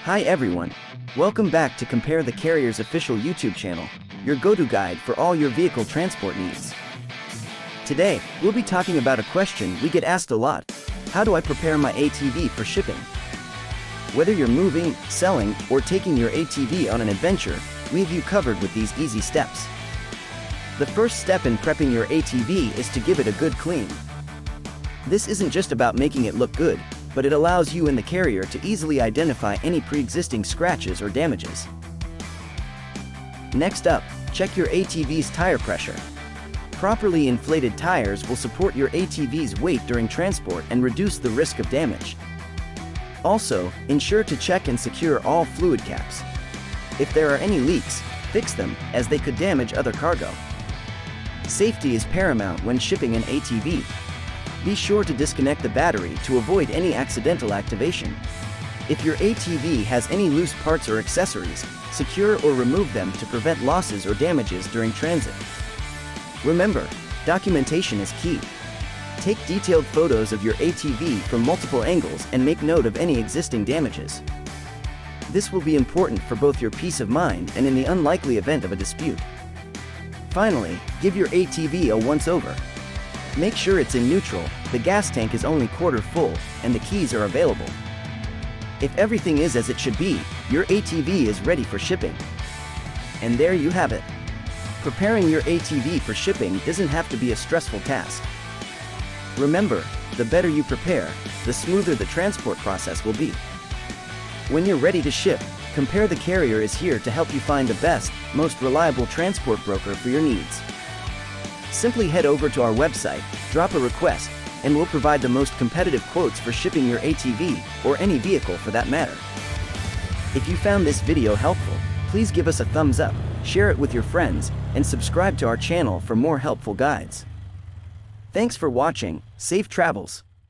Hi everyone, welcome back to Compare the Carrier's official YouTube channel, your go-to guide for all your vehicle transport needs. Today, we'll be talking about a question we get asked a lot: how do I prepare my ATV for shipping? Whether you're moving, selling, or taking your ATV on an adventure, we have you covered with these easy steps. The first step in prepping your ATV is to give it a good clean. This isn't just about making it look good, but it allows you and the carrier to easily identify any pre-existing scratches or damages. Next up, check your ATV's tire pressure. Properly inflated tires will support your ATV's weight during transport and reduce the risk of damage. Also, ensure to check and secure all fluid caps. If there are any leaks, fix them, as they could damage other cargo. Safety is paramount when shipping an ATV. Be sure to disconnect the battery to avoid any accidental activation. If your ATV has any loose parts or accessories, secure or remove them to prevent losses or damages during transit. Remember, documentation is key. Take detailed photos of your ATV from multiple angles and make note of any existing damages. This will be important for both your peace of mind and in the unlikely event of a dispute. Finally, give your ATV a once-over. Make sure it's in neutral, the gas tank is only quarter full, and the keys are available. If everything is as it should be, your ATV is ready for shipping. And there you have it. Preparing your ATV for shipping doesn't have to be a stressful task. Remember, the better you prepare, the smoother the transport process will be. When you're ready to ship, Compare the Carrier is here to help you find the best, most reliable transport broker for your needs. Simply head over to our website, drop a request, and we'll provide the most competitive quotes for shipping your ATV, or any vehicle for that matter. If you found this video helpful, please give us a thumbs up, share it with your friends, and subscribe to our channel for more helpful guides. Thanks for watching, safe travels!